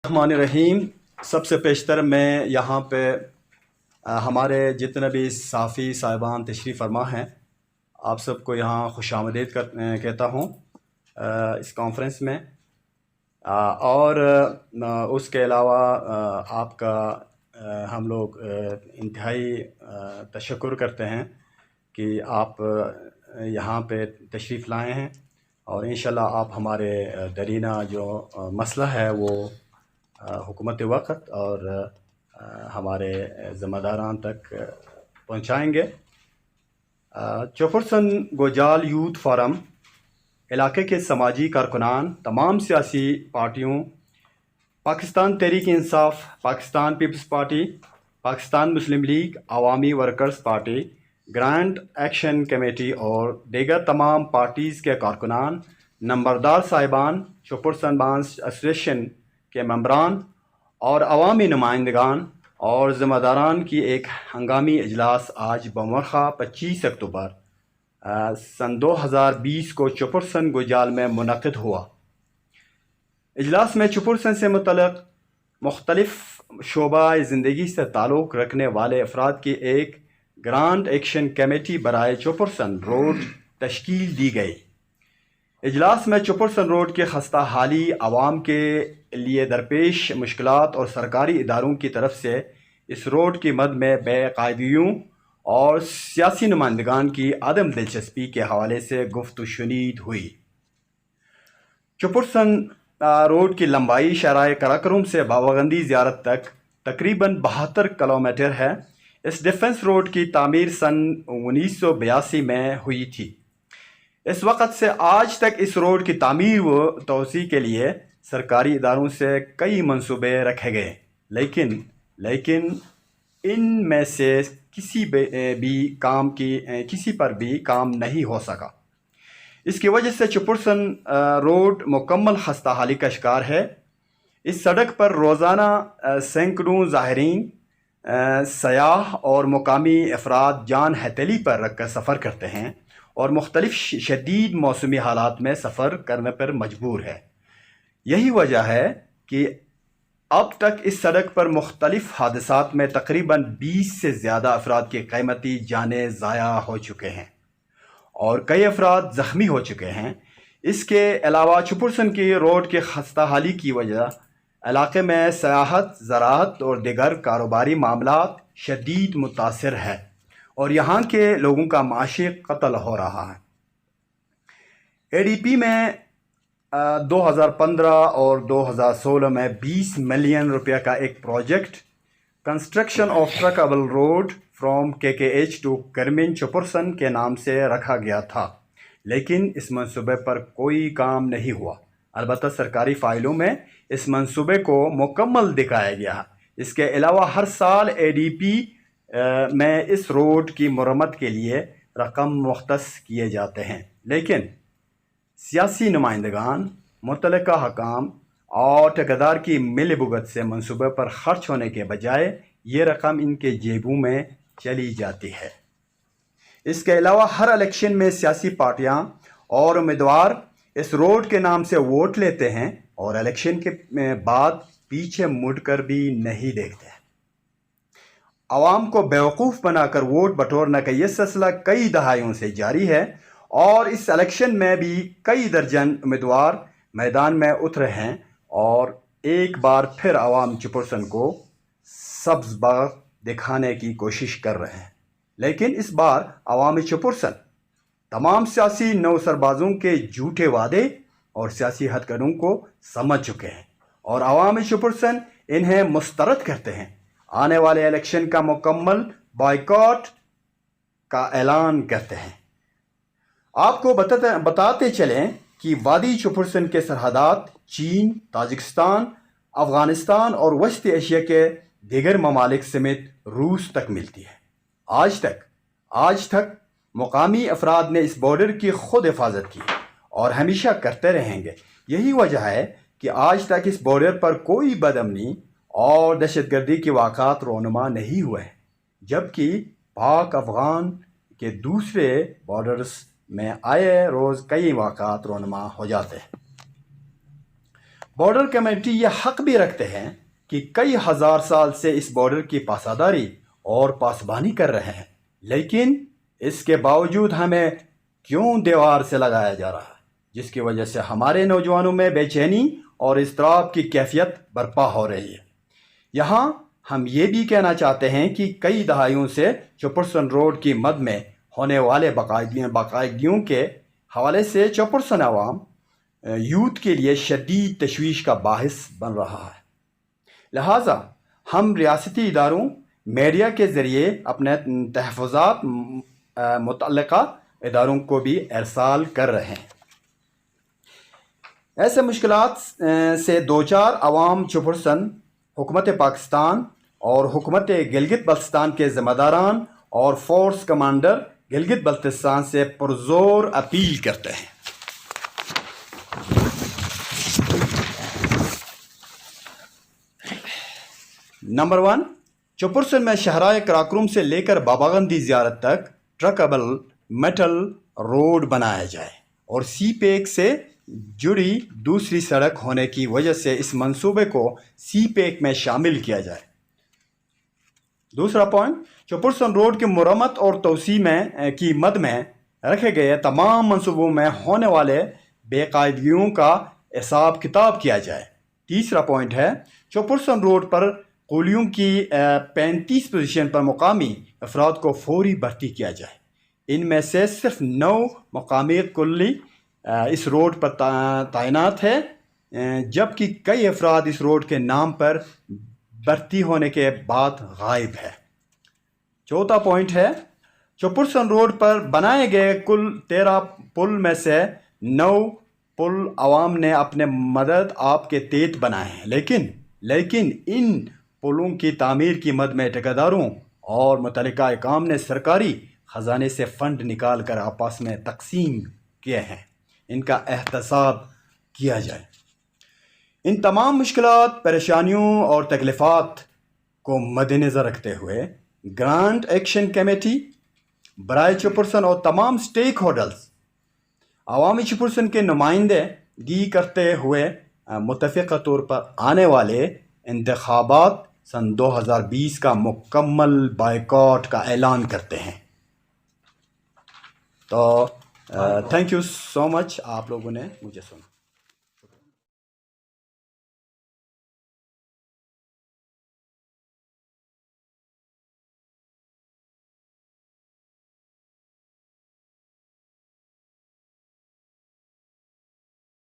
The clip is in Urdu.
الرحمن الرحیم۔ سب سے پیشتر میں یہاں پہ ہمارے جتنے بھی صحافی صاحبان تشریف فرما ہیں، آپ سب کو یہاں خوش آمدید کہتا ہوں اس کانفرنس میں۔ اور اس کے علاوہ آپ کا ہم لوگ انتہائی تشکر کرتے ہیں کہ آپ یہاں پہ تشریف لائے ہیں، اور انشاءاللہ آپ ہمارے درینہ جو مسئلہ ہے وہ حکومت وقت اور ہمارے ذمہ داران تک پہنچائیں گے۔ چوپرسن گوجال یوتھ فورم علاقے کے سماجی کارکنان، تمام سیاسی پارٹیوں، پاکستان تحریک انصاف، پاکستان پیپلز پارٹی، پاکستان مسلم لیگ، عوامی workers party, grant action committee اور دیگر تمام پارٹیز کے کارکنان، نمبردار صاحبان، چوپرسن بانس ایسوسیشن کے ممبران اور عوامی نمائندگان اور ذمہ داران کی ایک ہنگامی اجلاس آج بمورخہ 25 اکتوبر سن 2020 کو چوپرسن گوجال میں منعقد ہوا۔ اجلاس میں چوپرسن سے متعلق مختلف شعبہ زندگی سے تعلق رکھنے والے افراد کی ایک گرانٹ ایکشن کمیٹی برائے چوپرسن روڈ تشکیل دی گئی۔ اجلاس میں چوپرسن روڈ کی خستہ حالی، عوام کے لیے درپیش مشکلات اور سرکاری اداروں کی طرف سے اس روڈ کی مد میں بے قاعدگیوں اور سیاسی نمائندگان کی عدم دلچسپی کے حوالے سے گفت و شنید ہوئی۔ چوپرسن روڈ کی لمبائی شاہراہ قراقرم سے باوگندی زیارت تک تقریباً 72 کلومیٹر ہے۔ اس ڈیفنس روڈ کی تعمیر سن 1982 میں ہوئی تھی۔ اس وقت سے آج تک اس روڈ کی تعمیر و توسیع کے لیے سرکاری اداروں سے کئی منصوبے رکھے گئے، لیکن ان میں سے کسی پر بھی کام نہیں ہو سکا۔ اس کی وجہ سے چوپرسن روڈ مکمل خستہ حالی کا شکار ہے۔ اس سڑک پر روزانہ سینکڑوں زائرین، سیاح اور مقامی افراد جان ہتھیلی پر رکھ کر سفر کرتے ہیں اور مختلف شدید موسمی حالات میں سفر کرنے پر مجبور ہے۔ یہی وجہ ہے کہ اب تک اس سڑک پر مختلف حادثات میں تقریباً 20 سے زیادہ افراد کی قیمتی جانیں ضائع ہو چکے ہیں اور کئی افراد زخمی ہو چکے ہیں۔ اس کے علاوہ چوپرسن کی روڈ کی خستہ حالی کی وجہ علاقے میں سیاحت، زراعت اور دیگر کاروباری معاملات شدید متاثر ہے اور یہاں کے لوگوں کا معاشی قتل ہو رہا ہے۔ اے ڈی پی میں 2015 اور 2016 میں 20 ملین روپے کا ایک project construction of truckable road from KKH to Kirmin Chipursan کے نام سے رکھا گیا تھا، لیکن اس منصوبے پر کوئی کام نہیں ہوا۔ البتہ سرکاری فائلوں میں اس منصوبے کو مکمل دکھایا گیا۔ اس کے علاوہ ہر سال ADP میں اس روڈ کی مرمت کے لیے رقم مختص کیے جاتے ہیں، لیکن سیاسی نمائندگان، متعلقہ حکام اور ٹھیکیدار کی ملی بھگت سے منصوبے پر خرچ ہونے کے بجائے یہ رقم ان کے جیبوں میں چلی جاتی ہے۔ اس کے علاوہ ہر الیکشن میں سیاسی پارٹیاں اور امیدوار اس روڈ کے نام سے ووٹ لیتے ہیں اور الیکشن کے بعد پیچھے مڑ کر بھی نہیں دیکھتے۔ عوام کو بیوقوف بنا کر ووٹ بٹورنے کا یہ سلسلہ کئی دہائیوں سے جاری ہے اور اس الیکشن میں بھی کئی درجن امیدوار میدان میں اترے ہیں اور ایک بار پھر عوام چوپرسن کو سبز باغ دکھانے کی کوشش کر رہے ہیں، لیکن اس بار عوام چوپرسن تمام سیاسی نوسربازوں کے جھوٹے وعدے اور سیاسی ہتھ کنڈوں کو سمجھ چکے ہیں اور عوام چوپرسن انہیں مسترد کرتے ہیں۔ آنے والے الیکشن کا مکمل بائیکاٹ کا اعلان کرتے ہیں۔ آپ کو بتاتے چلیں کہ وادی چوپرسن کے سرحدات چین، تاجکستان، افغانستان اور وسطی ایشیا کے دیگر ممالک سمیت روس تک ملتی ہے۔ آج تک مقامی افراد نے اس بارڈر کی خود حفاظت کی اور ہمیشہ کرتے رہیں گے۔ یہی وجہ ہے کہ آج تک اس بارڈر پر کوئی بد امنی اور دہشت گردی کے واقعات رونما نہیں ہوئے ہیں، جبکہ پاک افغان کے دوسرے بارڈرز میں آئے روز کئی واقعات رونما ہو جاتے ہیں۔ بارڈر کمیونٹی یہ حق بھی رکھتے ہیں کہ کئی ہزار سال سے اس بارڈر کی پاسداری اور پاسبانی کر رہے ہیں، لیکن اس کے باوجود ہمیں کیوں دیوار سے لگایا جا رہا ہے، جس کی وجہ سے ہمارے نوجوانوں میں بے چینی اور اضطراب کی کیفیت برپا ہو رہی ہے۔ یہاں ہم یہ بھی کہنا چاہتے ہیں کہ کئی دہائیوں سے چپرسن روڈ کی مد میں ہونے والے باقاعدگیوں کے حوالے سے چپرسن عوام یوتھ کے لیے شدید تشویش کا باعث بن رہا ہے۔ لہٰذا ہم ریاستی اداروں، میڈیا کے ذریعے اپنے تحفظات متعلقہ اداروں کو بھی ارسال کر رہے ہیں۔ ایسے مشکلات سے دوچار عوام چپرسن حکومت پاکستان اور حکومت گلگت بلتستان کے ذمہ داران اور فورس کمانڈر گلگت بلتستان سے پرزور اپیل کرتے ہیں۔ نمبر 1، چپرسن میں شہرائے کراکروم سے لے کر باباغندی زیارت تک ٹرکبل میٹل روڈ بنایا جائے اور سی پیک سے جڑی دوسری سڑک ہونے کی وجہ سے اس منصوبے کو سی پیک میں شامل کیا جائے۔ دوسرا پوائنٹ، چپرسن روڈ کی مرمت اور توسیع کی مد میں رکھے گئے تمام منصوبوں میں ہونے والے بے قاعدگیوں کا حساب کتاب کیا جائے۔ تیسرا پوائنٹ ہے، چپرسن روڈ پر قولیوں کی 35 پوزیشن پر مقامی افراد کو فوری بھرتی کیا جائے۔ ان میں سے صرف 9 مقامی قولی اس روڈ پر تعینات ہے، جبکہ کئی افراد اس روڈ کے نام پر بھرتی ہونے کے بعد غائب ہے۔ چوتھا پوائنٹ ہے، چپرسن روڈ پر بنائے گئے کل 13 پل میں سے 9 پل عوام نے اپنے مدد آپ کے تحت بنائے ہیں، لیکن ان پلوں کی تعمیر کی مد میں ٹھیکیداروں اور متعلقہ حکام نے سرکاری خزانے سے فنڈ نکال کر آپس میں تقسیم کیے ہیں۔ ان کا احتساب کیا جائے۔ ان تمام مشکلات، پریشانیوں اور تکلیفات کو مد نظر رکھتے ہوئے گرانٹ ایکشن کمیٹی برائے چپرسن اور تمام سٹیک ہولڈرز عوامی چپرسن کے نمائندگی کرتے ہوئے متفقہ طور پر آنے والے انتخابات سن 2020 کا مکمل بائیکاٹ کا اعلان کرتے ہیں۔ تو تھینک یو سو مچ، آپ لوگوں نے مجھے سنا۔